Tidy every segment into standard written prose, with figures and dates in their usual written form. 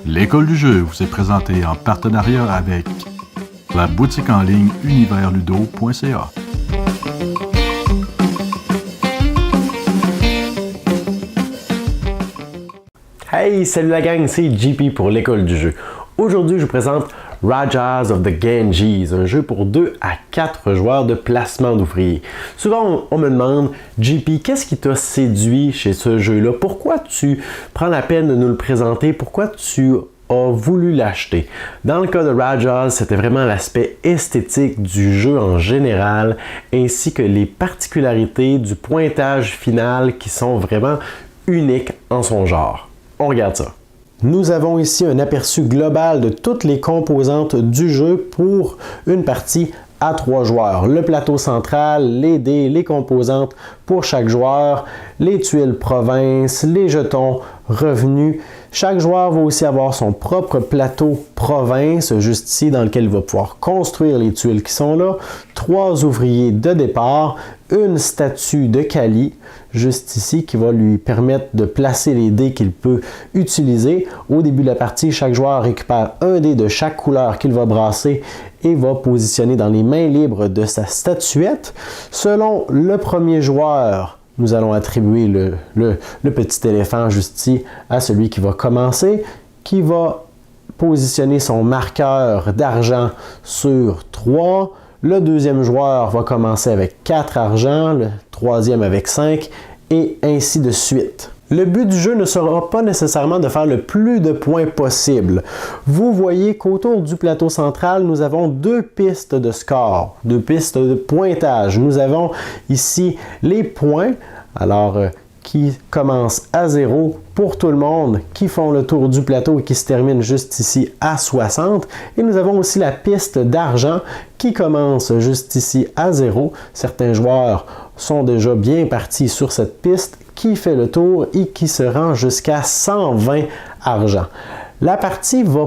L'école du jeu vous est présentée en partenariat avec la boutique en ligne universludo.ca. Hey, salut la gang, c'est JP pour l'école du jeu. Aujourd'hui, je vous présente Rajas of the Ganges, un jeu pour 2 à 4 joueurs de placement d'ouvriers. Souvent, on me demande, JP, qu'est-ce qui t'a séduit chez ce jeu-là? Pourquoi tu prends la peine de nous le présenter? Pourquoi tu as voulu l'acheter? Dans le cas de Rajas, c'était vraiment l'aspect esthétique du jeu en général, ainsi que les particularités du pointage final qui sont vraiment uniques en son genre. On regarde ça. Nous avons ici un aperçu global de toutes les composantes du jeu pour une partie à 3 joueurs. Le plateau central, les dés, les composantes pour chaque joueur, les tuiles province, les jetons revenus. Chaque joueur va aussi avoir son propre plateau province, juste ici, dans lequel il va pouvoir construire les tuiles qui sont là. 3 ouvriers de départ, une statue de Kali, juste ici, qui va lui permettre de placer les dés qu'il peut utiliser. Au début de la partie, chaque joueur récupère un dé de chaque couleur qu'il va brasser et va positionner dans les mains libres de sa statuette. Selon le premier joueur, nous allons attribuer le petit éléphant juste ici à celui qui va commencer, qui va positionner son marqueur d'argent sur 3. Le deuxième joueur va commencer avec 4 argents, le troisième avec 5 et ainsi de suite. Le but du jeu ne sera pas nécessairement de faire le plus de points possible. Vous voyez qu'autour du plateau central, nous avons 2 pistes de score, 2 pistes de pointage. Nous avons ici les points, qui commencent à 0 pour tout le monde, qui font le tour du plateau et qui se terminent juste ici à 60. Et nous avons aussi la piste d'argent qui commence juste ici à 0. Certains joueurs sont déjà bien partis sur cette piste, qui fait le tour et qui se rend jusqu'à 120 argent. La partie va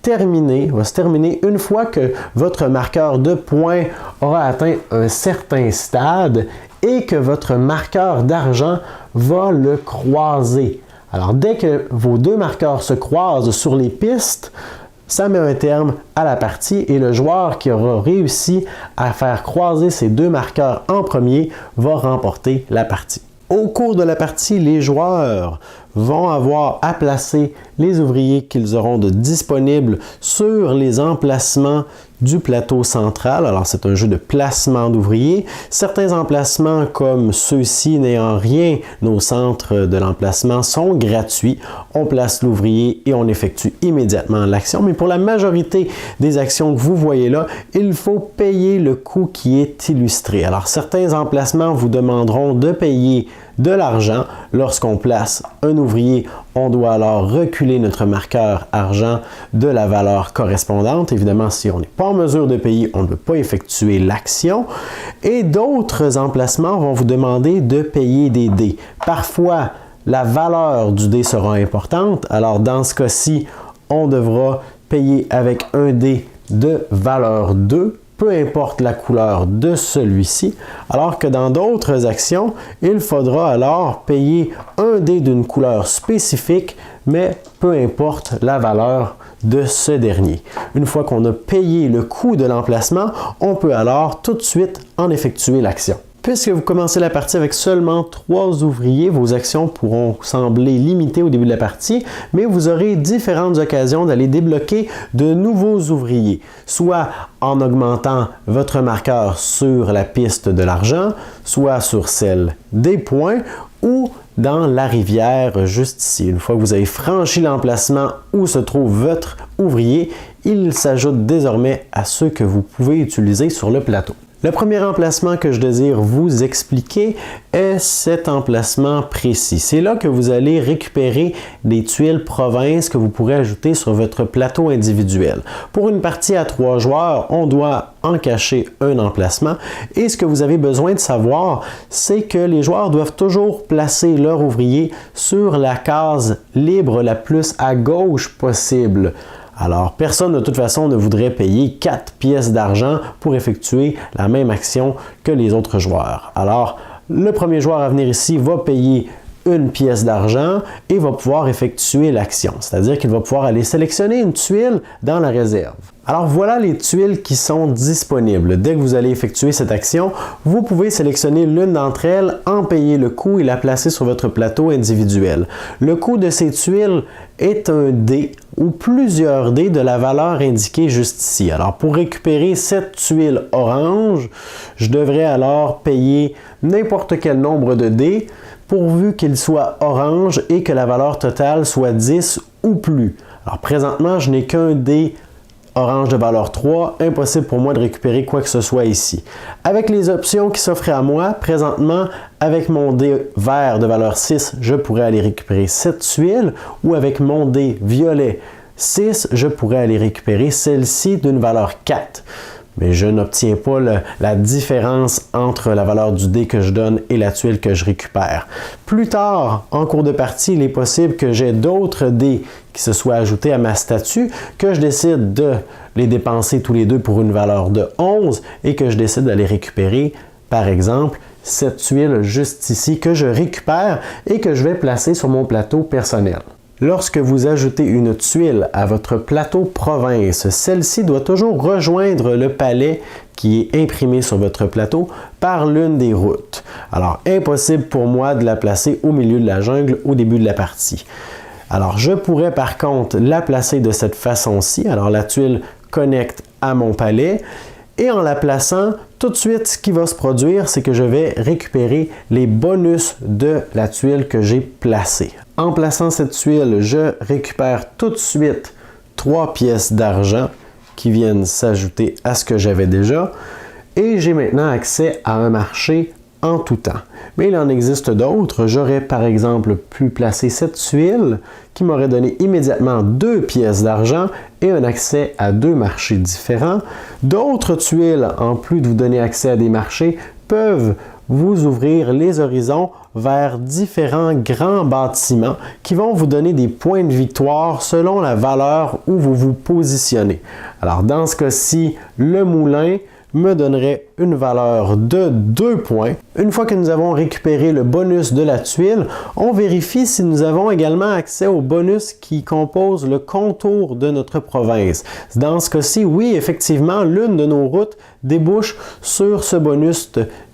se terminer une fois que votre marqueur de points aura atteint un certain stade et que votre marqueur d'argent va le croiser. Alors, dès que vos 2 marqueurs se croisent sur les pistes, ça met un terme à la partie et le joueur qui aura réussi à faire croiser ces 2 marqueurs en premier va remporter la partie. Au cours de la partie, les joueurs vont avoir à placer les ouvriers qu'ils auront de disponibles sur les emplacements du plateau central. Alors, c'est un jeu de placement d'ouvriers. Certains emplacements, comme ceux-ci n'ayant rien au centre de l'emplacement, sont gratuits. On place l'ouvrier et on effectue immédiatement l'action. Mais pour la majorité des actions que vous voyez là, il faut payer le coût qui est illustré. Alors, certains emplacements vous demanderont de payer de l'argent. Lorsqu'on place un ouvrier, on doit alors reculer notre marqueur argent de la valeur correspondante. Évidemment, si on n'est pas en mesure de payer, on ne peut pas effectuer l'action. Et d'autres emplacements vont vous demander de payer des dés. Parfois, la valeur du dé sera importante. Alors, dans ce cas-ci, on devra payer avec un dé de valeur 2. Peu importe la couleur de celui-ci, alors que dans d'autres actions, il faudra alors payer un dé d'une couleur spécifique, mais peu importe la valeur de ce dernier. Une fois qu'on a payé le coût de l'emplacement, on peut alors tout de suite en effectuer l'action. Puisque vous commencez la partie avec seulement 3 ouvriers, vos actions pourront sembler limitées au début de la partie, mais vous aurez différentes occasions d'aller débloquer de nouveaux ouvriers, soit en augmentant votre marqueur sur la piste de l'argent, soit sur celle des points, ou dans la rivière juste ici. Une fois que vous avez franchi l'emplacement où se trouve votre ouvrier, il s'ajoute désormais à ceux que vous pouvez utiliser sur le plateau. Le premier emplacement que je désire vous expliquer est cet emplacement précis. C'est là que vous allez récupérer des tuiles province que vous pourrez ajouter sur votre plateau individuel. Pour une partie à 3 joueurs, on doit en cacher un emplacement et ce que vous avez besoin de savoir, c'est que les joueurs doivent toujours placer leur ouvrier sur la case libre la plus à gauche possible. Alors, personne de toute façon ne voudrait payer 4 pièces d'argent pour effectuer la même action que les autres joueurs. Alors, le premier joueur à venir ici va payer une pièce d'argent et va pouvoir effectuer l'action. C'est-à-dire qu'il va pouvoir aller sélectionner une tuile dans la réserve. Alors voilà les tuiles qui sont disponibles. Dès que vous allez effectuer cette action, vous pouvez sélectionner l'une d'entre elles, en payer le coût et la placer sur votre plateau individuel. Le coût de ces tuiles est un dé ou plusieurs dés de la valeur indiquée juste ici. Alors pour récupérer cette tuile orange, je devrais alors payer n'importe quel nombre de dés pourvu qu'il soit orange et que la valeur totale soit 10 ou plus. Alors présentement, je n'ai qu'un dé orange de valeur 3, impossible pour moi de récupérer quoi que ce soit ici. Avec les options qui s'offraient à moi, présentement, avec mon dé vert de valeur 6, je pourrais aller récupérer cette tuile, ou avec mon dé violet 6, je pourrais aller récupérer celle-ci d'une valeur 4. Mais je n'obtiens pas la différence entre la valeur du dé que je donne et la tuile que je récupère. Plus tard, en cours de partie, il est possible que j'ai d'autres dés qui se soient ajoutés à ma statue, que je décide de les dépenser tous les deux pour une valeur de 11 et que je décide d'aller récupérer, par exemple, cette tuile juste ici que je récupère et que je vais placer sur mon plateau personnel. Lorsque vous ajoutez une tuile à votre plateau province, celle-ci doit toujours rejoindre le palais qui est imprimé sur votre plateau par l'une des routes. Alors, impossible pour moi de la placer au milieu de la jungle au début de la partie. Alors, je pourrais par contre la placer de cette façon-ci. Alors, la tuile connecte à mon palais. Et en la plaçant, tout de suite, ce qui va se produire, c'est que je vais récupérer les bonus de la tuile que j'ai placée. En plaçant cette tuile, je récupère tout de suite 3 pièces d'argent qui viennent s'ajouter à ce que j'avais déjà. Et j'ai maintenant accès à un marché en tout temps. Mais il en existe d'autres. J'aurais par exemple pu placer cette tuile qui m'aurait donné immédiatement 2 pièces d'argent et un accès à 2 marchés différents. D'autres tuiles, en plus de vous donner accès à des marchés, peuvent vous ouvrir les horizons vers différents grands bâtiments qui vont vous donner des points de victoire selon la valeur où vous vous positionnez. Alors dans ce cas-ci, le moulin me donnerait une valeur de 2 points. Une fois que nous avons récupéré le bonus de la tuile, on vérifie si nous avons également accès au bonus qui compose le contour de notre province. Dans ce cas-ci, oui, effectivement, l'une de nos routes débouche sur ce bonus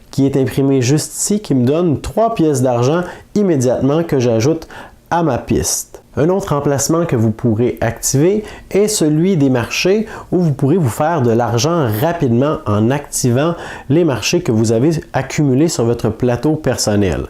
qui est imprimé juste ici, qui me donne 3 pièces d'argent immédiatement que j'ajoute à ma piste. Un autre emplacement que vous pourrez activer est celui des marchés où vous pourrez vous faire de l'argent rapidement en activant les marchés que vous avez accumulés sur votre plateau personnel.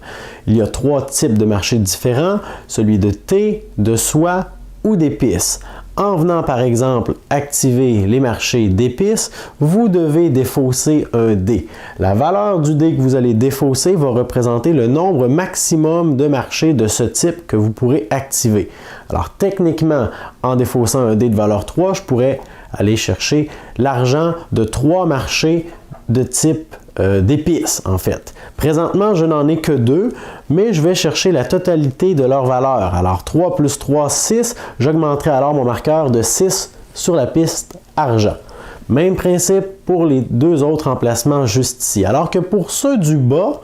Il y a 3 types de marchés différents, celui de thé, de soie ou d'épices. En venant par exemple activer les marchés d'épices, vous devez défausser un dé. La valeur du dé que vous allez défausser va représenter le nombre maximum de marchés de ce type que vous pourrez activer. Alors techniquement, en défaussant un dé de valeur 3, je pourrais aller chercher l'argent de 3 marchés de type d'épices en fait. Présentement, je n'en ai que 2, mais je vais chercher la totalité de leur valeur. Alors 3 plus 3, 6, j'augmenterai alors mon marqueur de 6 sur la piste argent. Même principe pour les 2 autres emplacements juste ici. Alors que pour ceux du bas,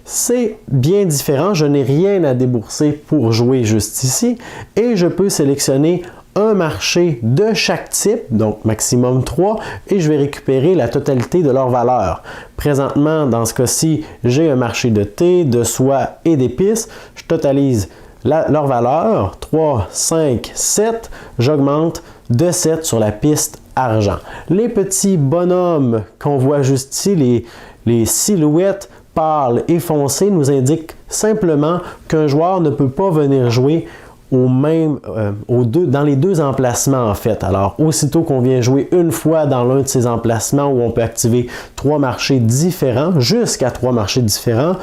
c'est bien différent. Je n'ai rien à débourser pour jouer juste ici et je peux sélectionner un marché de chaque type, donc maximum 3, et je vais récupérer la totalité de leur valeur. Présentement, dans ce cas-ci, j'ai un marché de thé, de soie et d'épices. Je totalise leur valeur, 3, 5, 7, j'augmente de 7 sur la piste argent. Les petits bonhommes qu'on voit juste ici, les silhouettes pâles et foncées, nous indiquent simplement qu'un joueur ne peut pas venir jouer dans les 2 emplacements en fait. Alors aussitôt qu'on vient jouer une fois dans l'un de ces emplacements où on peut activer 3 marchés différents, jusqu'à 3 marchés différents,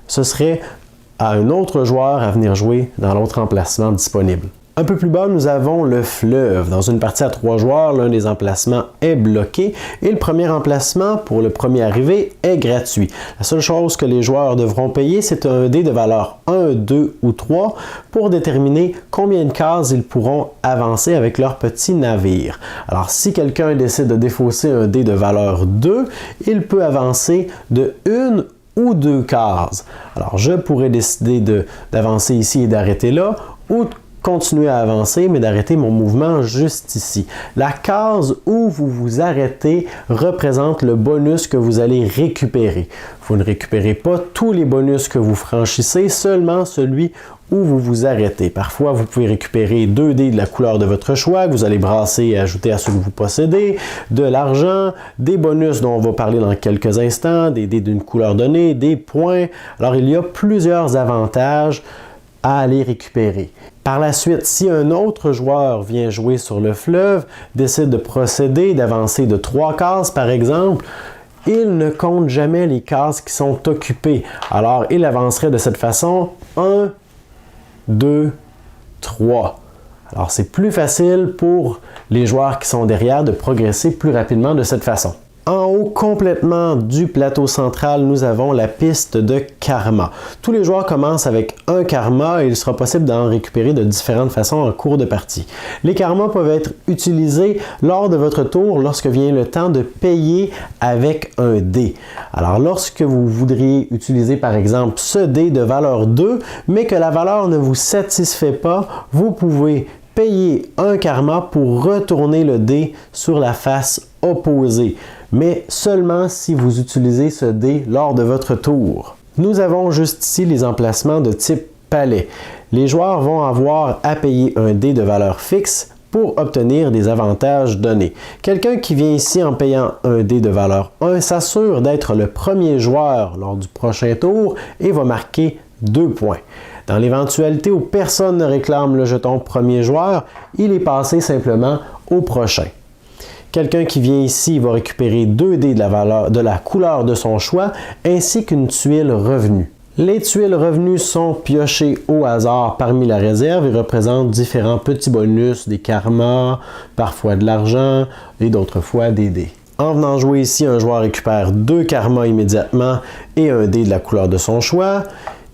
ce serait à un autre joueur à venir jouer dans l'autre emplacement disponible. Un peu plus bas, nous avons le fleuve. Dans une partie à 3 joueurs, l'un des emplacements est bloqué et le premier emplacement pour le premier arrivé est gratuit. La seule chose que les joueurs devront payer, c'est un dé de valeur 1, 2 ou 3 pour déterminer combien de cases ils pourront avancer avec leur petit navire. Alors, si quelqu'un décide de défausser un dé de valeur 2, il peut avancer de 1 ou 2 cases. Alors, je pourrais décider d'avancer ici et d'arrêter là, ou continuer à avancer, mais d'arrêter mon mouvement juste ici. La case où vous vous arrêtez représente le bonus que vous allez récupérer. Vous ne récupérez pas tous les bonus que vous franchissez, seulement celui où vous vous arrêtez. Parfois, vous pouvez récupérer 2 dés de la couleur de votre choix que vous allez brasser et ajouter à ceux que vous possédez, de l'argent, des bonus dont on va parler dans quelques instants, des dés d'une couleur donnée, des points. Alors, il y a plusieurs avantages à aller récupérer. Par la suite, si un autre joueur vient jouer sur le fleuve, décide de procéder, d'avancer de 3 cases par exemple, il ne compte jamais les cases qui sont occupées. Alors, il avancerait de cette façon 1, 2, 3. Alors, c'est plus facile pour les joueurs qui sont derrière de progresser plus rapidement de cette façon. En haut complètement du plateau central, nous avons la piste de karma. Tous les joueurs commencent avec un karma et il sera possible d'en récupérer de différentes façons en cours de partie. Les karmas peuvent être utilisés lors de votre tour lorsque vient le temps de payer avec un dé. Alors lorsque vous voudriez utiliser par exemple ce dé de valeur 2, mais que la valeur ne vous satisfait pas, vous pouvez payer un karma pour retourner le dé sur la face opposée, mais seulement si vous utilisez ce dé lors de votre tour. Nous avons juste ici les emplacements de type palais. Les joueurs vont avoir à payer un dé de valeur fixe pour obtenir des avantages donnés. Quelqu'un qui vient ici en payant un dé de valeur 1 s'assure d'être le premier joueur lors du prochain tour et va marquer 2 points. Dans l'éventualité où personne ne réclame le jeton premier joueur, il est passé simplement au prochain. Quelqu'un qui vient ici va récupérer 2 dés de la couleur de son choix ainsi qu'une tuile revenue. Les tuiles revenues sont piochées au hasard parmi la réserve et représentent différents petits bonus, des karmas, parfois de l'argent et d'autres fois des dés. En venant jouer ici, un joueur récupère 2 karmas immédiatement et un dé de la couleur de son choix.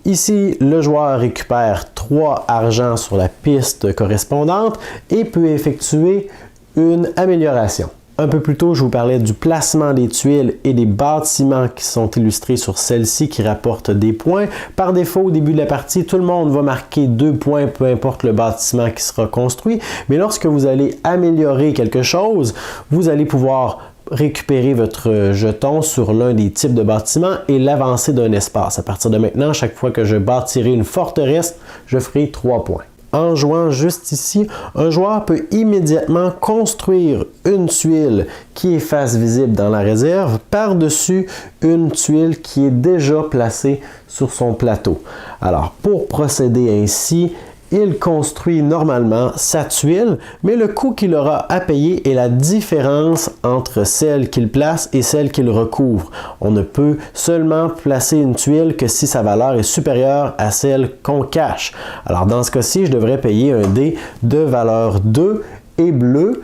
Ici, le joueur récupère 3 argent sur la piste correspondante et peut effectuer une amélioration. Un peu plus tôt, je vous parlais du placement des tuiles et des bâtiments qui sont illustrés sur celle-ci qui rapportent des points. Par défaut, au début de la partie, tout le monde va marquer 2 points, peu importe le bâtiment qui sera construit. Mais lorsque vous allez améliorer quelque chose, vous allez pouvoir récupérer votre jeton sur l'un des types de bâtiments et l'avancer d'un espace. À partir de maintenant, chaque fois que je bâtirai une forteresse, je ferai 3 points. En jouant juste ici, un joueur peut immédiatement construire une tuile qui est face visible dans la réserve par-dessus une tuile qui est déjà placée sur son plateau. Alors, pour procéder ainsi, il construit normalement sa tuile, mais le coût qu'il aura à payer est la différence entre celle qu'il place et celle qu'il recouvre. On ne peut seulement placer une tuile que si sa valeur est supérieure à celle qu'on cache. Alors dans ce cas-ci, je devrais payer un dé de valeur 2 et bleu.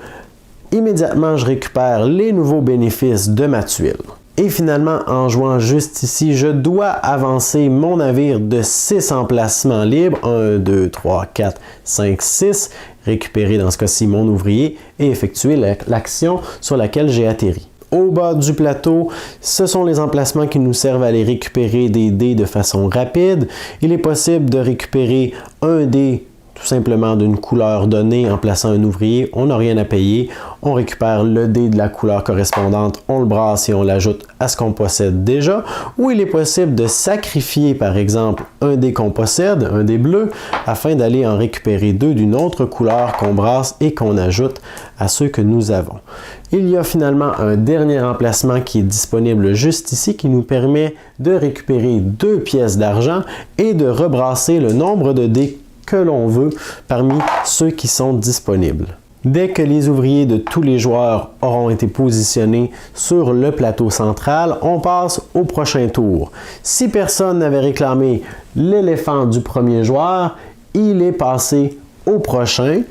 Immédiatement, je récupère les nouveaux bénéfices de ma tuile. Et finalement, en jouant juste ici, je dois avancer mon navire de 6 emplacements libres. 1, 2, 3, 4, 5, 6. Récupérer dans ce cas-ci mon ouvrier et effectuer l'action sur laquelle j'ai atterri. Au bas du plateau, ce sont les emplacements qui nous servent à aller récupérer des dés de façon rapide. Il est possible de récupérer un dé tout simplement d'une couleur donnée en plaçant un ouvrier, on n'a rien à payer, on récupère le dé de la couleur correspondante, on le brasse et on l'ajoute à ce qu'on possède déjà, ou il est possible de sacrifier par exemple un dé qu'on possède, un dé bleu, afin d'aller en récupérer 2 d'une autre couleur qu'on brasse et qu'on ajoute à ceux que nous avons. Il y a finalement un dernier emplacement qui est disponible juste ici qui nous permet de récupérer 2 pièces d'argent et de rebrasser le nombre de dés que l'on veut parmi ceux qui sont disponibles. Dès que les ouvriers de tous les joueurs auront été positionnés sur le plateau central, on passe au prochain tour. Si personne n'avait réclamé l'éléphant du premier joueur, il est passé au prochain.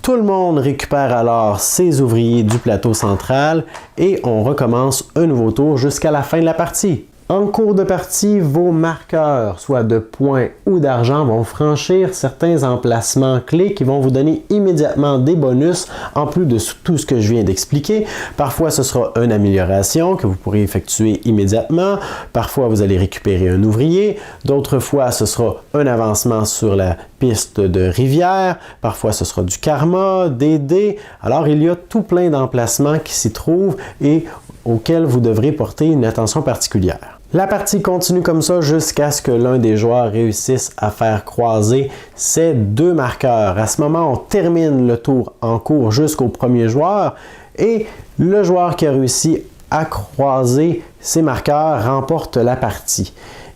Tout le monde récupère alors ses ouvriers du plateau central et on recommence un nouveau tour jusqu'à la fin de la partie. En cours de partie, vos marqueurs, soit de points ou d'argent, vont franchir certains emplacements clés qui vont vous donner immédiatement des bonus, en plus de tout ce que je viens d'expliquer. Parfois, ce sera une amélioration que vous pourrez effectuer immédiatement. Parfois, vous allez récupérer un ouvrier. D'autres fois, ce sera un avancement sur la piste de rivière. Parfois, ce sera du karma, des dés. Alors, il y a tout plein d'emplacements qui s'y trouvent et auxquels vous devrez porter une attention particulière. La partie continue comme ça jusqu'à ce que l'un des joueurs réussisse à faire croiser ces deux marqueurs. À ce moment, on termine le tour en cours jusqu'au premier joueur et le joueur qui a réussi à croiser ces marqueurs remporte la partie.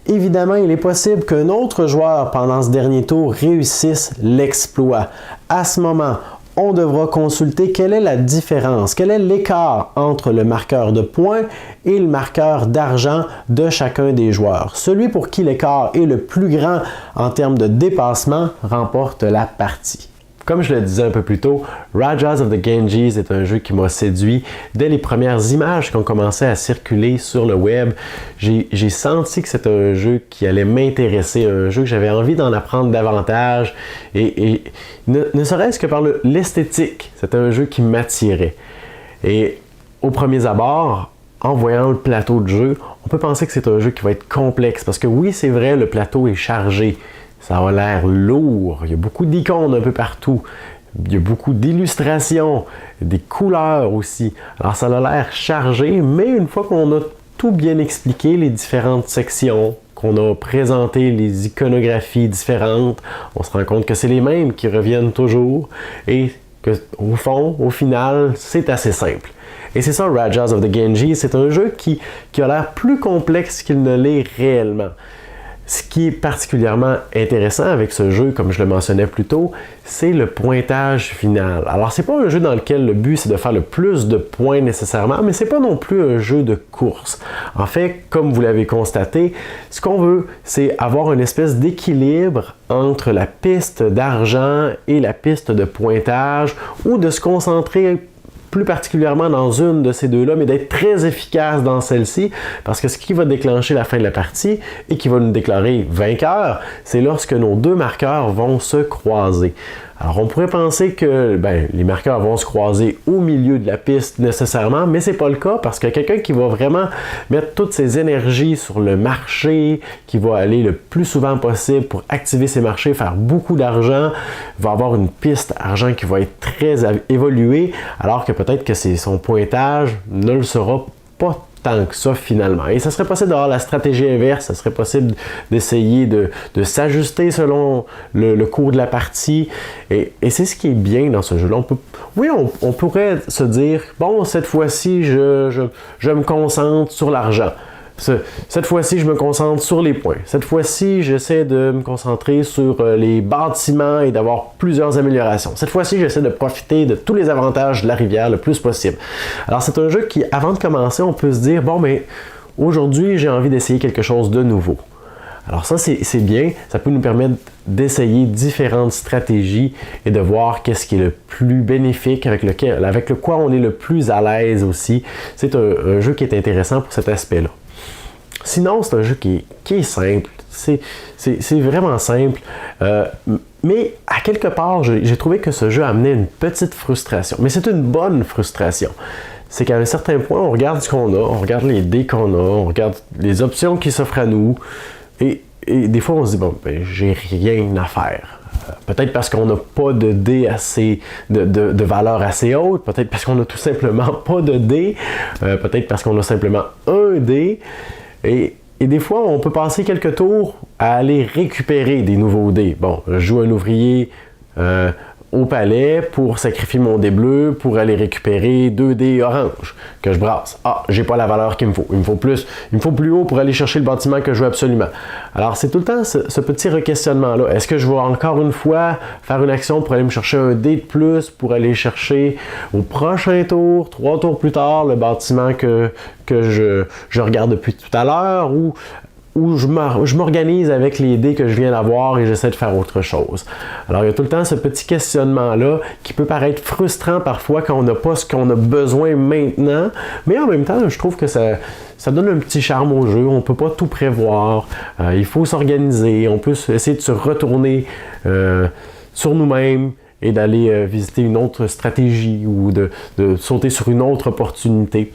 Évidemment, il est possible qu'un autre joueur pendant ce dernier tour réussisse l'exploit. À ce moment, on devra consulter quelle est la différence, quel est l'écart entre le marqueur de points et le marqueur d'argent de chacun des joueurs. Celui pour qui l'écart est le plus grand en termes de dépassement remporte la partie. Comme je le disais un peu plus tôt, Rajas of the Ganges est un jeu qui m'a séduit. Dès les premières images qui ont commencé à circuler sur le web, j'ai senti que c'était un jeu qui allait m'intéresser, un jeu que j'avais envie d'en apprendre davantage. Et ne serait-ce que par l'esthétique, c'était un jeu qui m'attirait. Et au premier abord, en voyant le plateau de jeu, on peut penser que c'est un jeu qui va être complexe. Parce que oui, c'est vrai, le plateau est chargé. Ça a l'air lourd, il y a beaucoup d'icônes un peu partout, il y a beaucoup d'illustrations, des couleurs aussi. Alors ça a l'air chargé, mais une fois qu'on a tout bien expliqué, les différentes sections, qu'on a présenté les iconographies différentes, on se rend compte que c'est les mêmes qui reviennent toujours et que au fond, au final, c'est assez simple. Et c'est ça, Rajas of the Ganges, c'est un jeu qui a l'air plus complexe qu'il ne l'est réellement. Ce qui est particulièrement intéressant avec ce jeu, comme je le mentionnais plus tôt, c'est le pointage final. Alors, c'est pas un jeu dans lequel le but c'est de faire le plus de points nécessairement, mais c'est pas non plus un jeu de course. En fait, comme vous l'avez constaté, ce qu'on veut, c'est avoir une espèce d'équilibre entre la piste d'argent et la piste de pointage, ou de se concentrer plus particulièrement dans une de ces deux-là, mais d'être très efficace dans celle-ci, parce que ce qui va déclencher la fin de la partie et qui va nous déclarer vainqueur, c'est lorsque nos deux marqueurs vont se croiser. Alors on pourrait penser que les marqueurs vont se croiser au milieu de la piste nécessairement, mais c'est pas le cas parce que quelqu'un qui va vraiment mettre toutes ses énergies sur le marché, qui va aller le plus souvent possible pour activer ses marchés, faire beaucoup d'argent, va avoir une piste argent qui va être très évoluée, alors que peut-être que son pointage ne le sera pas tant que ça finalement. Et ça serait possible d'avoir la stratégie inverse, ça serait possible d'essayer de s'ajuster selon le cours de la partie. Et c'est ce qui est bien dans ce jeu-là. On pourrait se dire, bon, cette fois-ci, je me concentre sur l'argent. Cette fois-ci, je me concentre sur les points. Cette fois-ci, j'essaie de me concentrer sur les bâtiments et d'avoir plusieurs améliorations. Cette fois-ci, j'essaie de profiter de tous les avantages de la rivière le plus possible. Alors, c'est un jeu qui, avant de commencer, on peut se dire, bon, mais aujourd'hui, j'ai envie d'essayer quelque chose de nouveau. Alors ça, c'est bien. Ça peut nous permettre d'essayer différentes stratégies et de voir qu'est-ce qui est le plus bénéfique, avec quoi on est le plus à l'aise aussi. C'est un jeu qui est intéressant pour cet aspect-là. Sinon, c'est un jeu qui est simple. C'est vraiment simple. Mais à quelque part, j'ai trouvé que ce jeu amenait une petite frustration. Mais c'est une bonne frustration. C'est qu'à un certain point, on regarde ce qu'on a, on regarde les dés qu'on a, on regarde les options qui s'offrent à nous. Et des fois, on se dit, bon, j'ai rien à faire. Peut-être parce qu'on n'a pas de dés assez, de valeur assez haute, peut-être parce qu'on n'a tout simplement pas de dés, peut-être parce qu'on a simplement un dé. Et des fois, on peut passer quelques tours à aller récupérer des nouveaux dés. Bon, je joue un ouvrier au palais pour sacrifier mon dé bleu pour aller récupérer 2 dés orange que je brasse. Ah, j'ai pas la valeur qu'il me faut. Il me faut plus haut pour aller chercher le bâtiment que je veux absolument. Alors, c'est tout le temps ce petit requestionnement-là. Est-ce que je vais encore une fois faire une action pour aller me chercher un dé de plus pour aller chercher au prochain tour, 3 tours plus tard, le bâtiment que je regarde depuis tout à l'heure, ou où je m'organise avec les dés que je viens d'avoir et j'essaie de faire autre chose. Alors, il y a tout le temps ce petit questionnement-là qui peut paraître frustrant parfois quand on n'a pas ce qu'on a besoin maintenant, mais en même temps, je trouve que ça donne un petit charme au jeu. On ne peut pas tout prévoir. Il faut s'organiser. On peut essayer de se retourner sur nous-mêmes et d'aller visiter une autre stratégie ou de sauter sur une autre opportunité.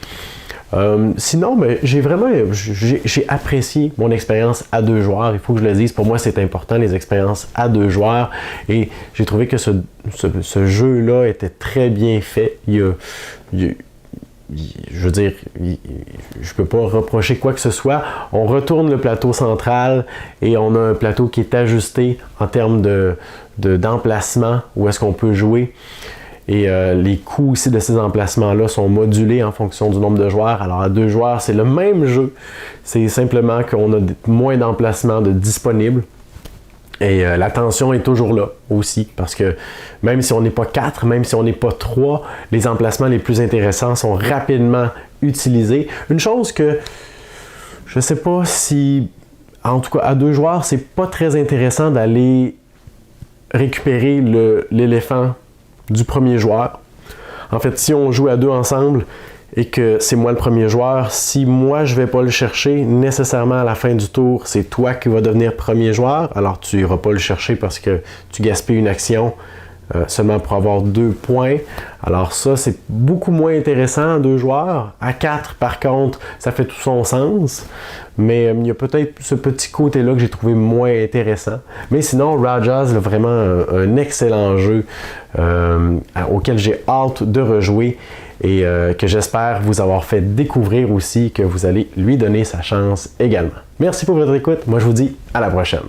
Sinon, j'ai apprécié mon expérience à 2 joueurs. Il faut que je le dise, pour moi c'est important, les expériences à 2 joueurs. Et j'ai trouvé que ce jeu-là était très bien fait. Je veux dire, je peux pas reprocher quoi que ce soit. On retourne le plateau central et on a un plateau qui est ajusté en termes d'emplacement où est-ce qu'on peut jouer. Et les coûts aussi de ces emplacements-là sont modulés en fonction du nombre de joueurs. Alors à 2 joueurs, c'est le même jeu. C'est simplement qu'on a moins d'emplacements disponibles. Et la tension est toujours là aussi, parce que même si on n'est pas 4, même si on n'est pas 3, les emplacements les plus intéressants sont rapidement utilisés. Une chose que je ne sais pas si, en tout cas à 2 joueurs, c'est pas très intéressant d'aller récupérer l'éléphant du premier joueur. En fait, si on joue à 2 ensemble et que c'est moi le premier joueur, si moi je ne vais pas le chercher, nécessairement à la fin du tour, c'est toi qui vas devenir premier joueur. Alors tu n'iras pas le chercher parce que tu gaspilles une action seulement pour avoir 2 points. Alors ça, c'est beaucoup moins intéressant à 2 joueurs. À 4, par contre, ça fait tout son sens. Mais il y a peut-être ce petit côté-là que j'ai trouvé moins intéressant. Mais sinon, Rajas, c'est vraiment un excellent jeu auquel j'ai hâte de rejouer et que j'espère vous avoir fait découvrir aussi, que vous allez lui donner sa chance également. Merci pour votre écoute. Moi, je vous dis à la prochaine.